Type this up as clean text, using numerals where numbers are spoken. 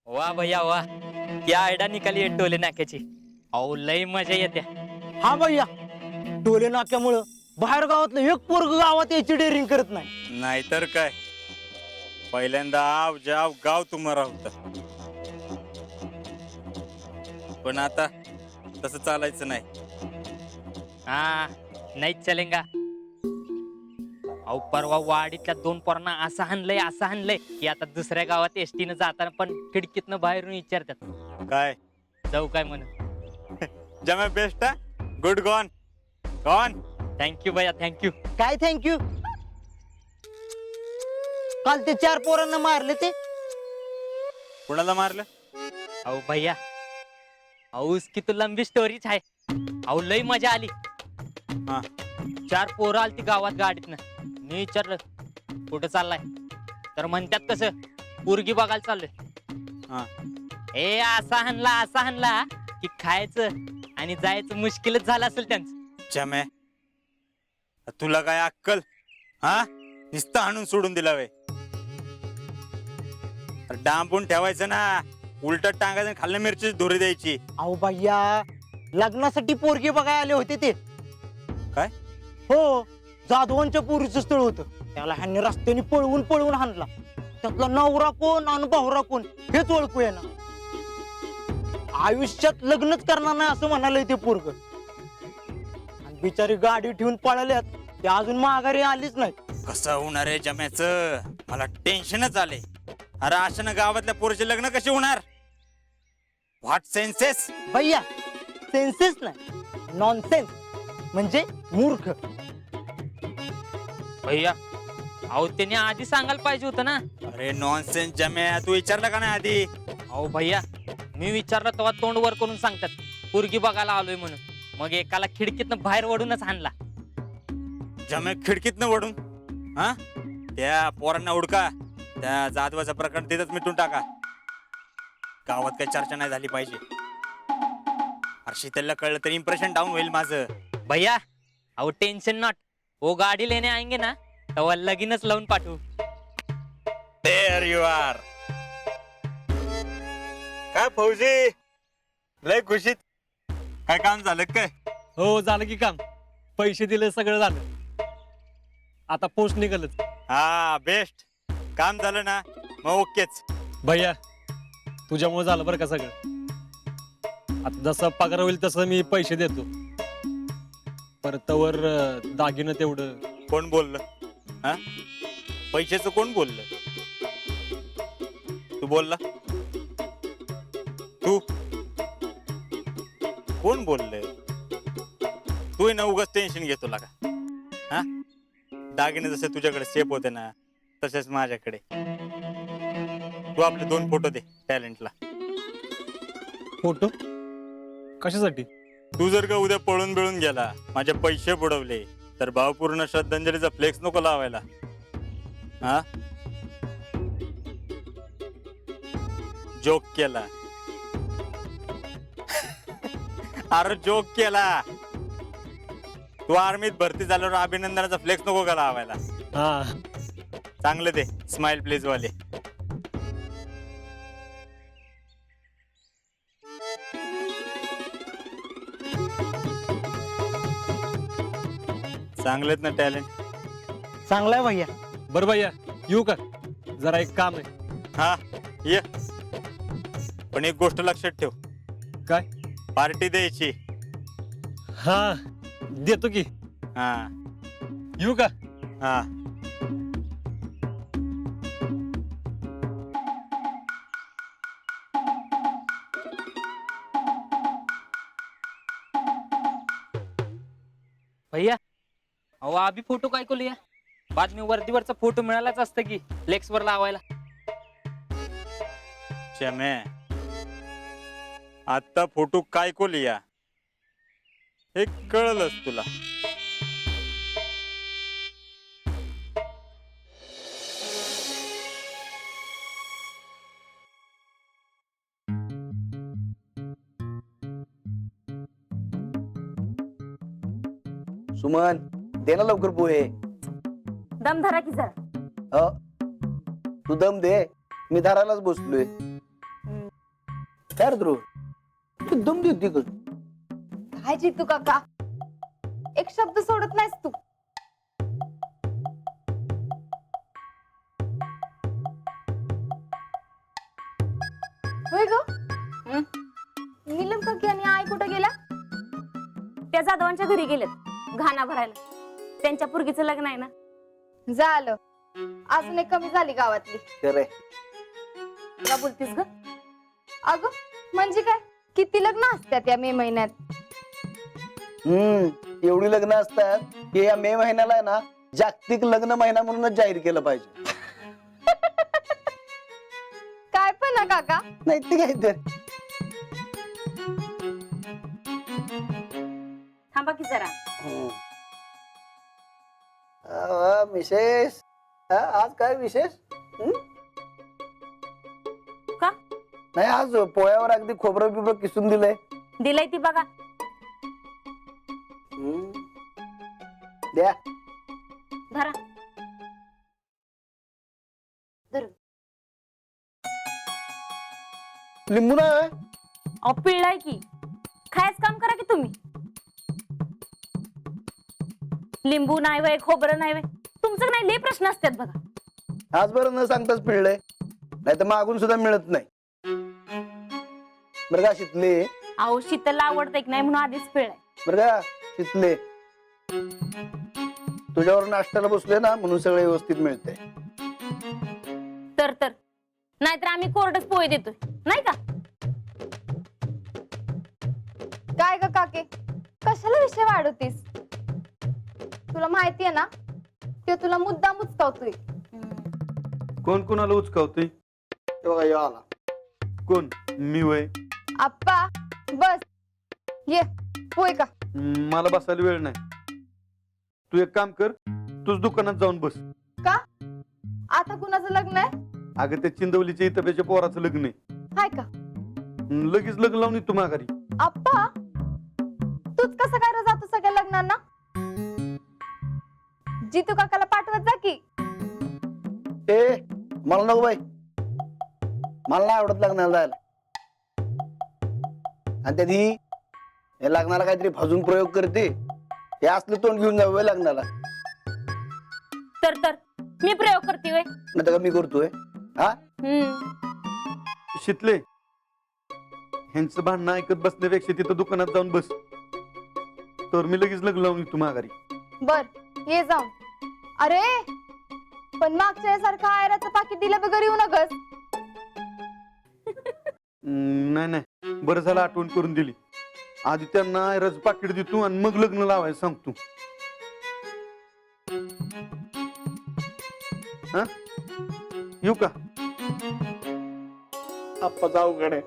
वाह भैया वाह, क्या आयडिया निकाली आहे टोले नाक्याची. अहो लय मजा येते. हा भैया, टोले नाक्यामुळं बाहेर गावातलं एक पोरग गावात यायची डेअरिंग करत नाही. नाहीतर काय, पहिल्यांदा आव जाव गाव तुम्हाला होतं, पण आता तसं चालायचं नाही. हा नाहीच चलेंगा. अहो परवा वाडीतल्या 2 पोरांना असं हाणलंय की आता दुसऱ्या गावात एसटीनं जाताना पण खिडकीतनं बाहेरून विचारतात काय जाऊ काय म्हणून. जमा best good gone gone. Thank you भैया थँक्यू. काय थँक्यू. काल ते 4 पोरांना मारले ते. कुणाला मारलं? अहो भैया, अहो उसकी तो लंबी स्टोरीच आहे. अहो लय मजा आली. हा 4 पोरं आलती गावात गाडीतनं. मी विचारलं कुठं चाललाय, तर म्हणतात कसं पोरगी बघायला चाललोय. हा ए असा हाणला की खायचं आणि जायचं मुश्किलच झालं असेल त्यांचं. जमे, तुला काय अक्कल? हा नुसतं आणून सोडून दिला वे. डांबून ठेवायचं ना, उलट टांगायचं, खाल्ल्या मिरची धुरी द्यायची. अहो भैया, लग्नासाठी पोरगी बघायला आले होते ते. काय? हो, जाधवांच्या पोरीचं स्थळ होतं. त्याला ह्यांनी रस्त्याने पळवून हाणला. त्यातला नवरा कोण आणि भावरा कोण हेच ओळखू ना. आयुष्यात लग्नच करणार नाही असं म्हणालंय ते पोरग. आणि बिचारी गाडी ठेवून पळाल्यात, ते अजून माघारी आलीच नाही. कसं होणार आहे जम्याचं? मला टेन्शनच आले. अरे अशानं गावातल्या पोरीचे लग्न कसे होणार? What census? भैया, सेन्सेस नाही, नॉनसेन्स म्हणजे मूर्ख. भैया अहो त्यांनी आधी सांगायला पाहिजे होतं ना. अरे नॉनसेन्स जम्या, तू विचारलं का नाही आधी? अहो भैया, मी विचारलं तेव्हा तोंड वर करून सांगतात पोरगी बघायला आलोय म्हणून. मग एकाला खिडकीतनं बाहेर ओढूनच हाणला. जम्या खिडकीतनं वडून? हा त्या पोरांना उडका, त्या जाधवाचा प्रकरण तिथंच मिटून टाका. गावात काही चर्चा नाही झाली पाहिजे. शीतलला कळलं तर इम्प्रेशन डाऊन होईल माझं. भैया अहो टेन्शन नॉट, वो गाडी लेने आएंगे ना तेव्हा लगीनच लावून पाठवू. There you are. काय फौजी, लय खुशीत? काय काम झालं काय? हो झालं की काम. पैसे दिले, सगळं झालं. आता पोस्ट निघालच. हा बेस्ट काम झालं ना, मग ओकेच. भैया तुझ्यामुळे झालं बरं का सगळं. आता जसं पगार होईल तसं मी पैसे देतो. परत तवर दागिनं तेवढं. कोण बोललं? हा पैशाचं कोण बोललं? तू बोलला? तू कोण बोललं? तू ना उगाच टेन्शन घेतो लागा. हा दागिने जसे तुझ्याकडे सेफ होते ना, तसेच माझ्याकडे. तू आपले 2 फोटो दे टॅलेंटला. फोटो कशासाठी? तू जर का उद्या पळून बिळून गेला, माझे पैसे बुडवले, तर भावपूर्ण श्रद्धांजलीचा फ्लेक्स नको लावायला. हा जोक केला. अरे जोक केला. तू आर्मीत भरती झाल्यावर अभिनंदनाचा फ्लेक्स नको का लावायला? हा चांगले दे स्माइल प्लीज वाले. चांगलेत ना टॅलेंट? चांगलाय भैया. बरं भैया येऊ का? जरा एक काम आहे. हा ये, पण एक गोष्ट लक्षात ठेव. काय? पार्टी द्यायची. हा देतो की. हा येऊ का? हा भैया अहो आभी फोटो काय लिया, बाद में वर्दीवरचा फोटो मिळालाच असतं की फ्लेक्स वर लावायला. चमे, आता फोटो काय को लिया हे कळलंच तुला. सुमन, दे ना लवकर पोहे. दम धरा की जरा. तू दम दे, मी धरायलाच बसलोय. काय रे ध्रुव तू दम देती का काय जितू काका एक शब्द सोडत नाहीस तू. होय ग नीलम काकी आणि आई कुठं गेला? त्या जाधवांच्या घरी गेलेत घाणा भरायला. त्यांच्या पोरगीचं लग्न आहे ना. झालं अजून एक कमी झाली गावातली. खरे का बोलतीस ग? अगं म्हणजे काय किती लग्न असतात या मे महिन्यात? एवढी लग्न असतात की या मे महिन्याला आहे ना जागतिक लग्न महिना म्हणूनच जाहीर केलं पाहिजे. काय पण ना काका. नाही ते काय तर थांबा की जरा. विशेष आज काय विशेष का? नाही आज पोळ्यावर अगदी खोबरं बिबरं किसून दिलंय. दिलंय ती बघा. द्या धरा. लिंबू नाही होय? अहो पिळलाय की. खायच काम करा की तुम्ही. लिंबू नाही वय खोबरं नाही वय तुमचं नाही लय प्रश्न असतात बघा. आज बरं न सांगताच पिळलंय नाही तर मागून सुद्धा मिळत नाही. बरं का शितले अहो शीतलला आवडतं की नाही म्हणून आधीच पिळलाय. बरं का शितले तुझ्यावर नाश्त्याला बसलोय ना म्हणून सगळं व्यवस्थित मिळतंय. तर नाहीतर आम्ही कोरडच पोहे देतोय नाही का? काय ग काके कशाला विषय वाढवतीस? तुला माहितीये ना ते तुला मुद्दाम उचकावतोय. कोण कोणाला उचकावतोय? तेव्हा ह्यो आला. कोण मी वय? आप्पा बस ये होय का? मला बसायला वेळ नाही. तू एक काम कर तूच दुकानात जाऊन बस. का आता कुणाचं लग्न आहे? अगं त्या चिंदवलीच्या इथं पोराचं लग्न आहे. हाय का? लगेच लग्न लावून तू माघारी. आप्पा तूच कसं काय रे जातो सगळ्या लग्नांना? जितू काकाला पाठवत जा की. ए मला नको बाई मला नाही आवडत लग्नाला जायला. आणि त्यात ही हे लग्नाला काहीतरी भाजून प्रयोग करते. हे असलं तोंड घेऊन जावं लग्नाला. तर मी प्रयोग करते वय. नाही तर का मी करतोय हा? शितले ह्यांचं भांडणं ऐकत बसण्यापेक्षा तिथं दुकानात जाऊन बस. तर मी लगेच लग्न लावून तू माघारी. बर ये जाऊन. अरे पण मागच्या सारखं आयराचं पाकिट दिलं बघ येऊ नगस. नाही बरं झालं आठवण करून दिली. आधी त्यांना रज पाकिट देतो आणि मग लग्न लावायला सांगतो. हा येऊ का? आप्पाचा अवघड आहे.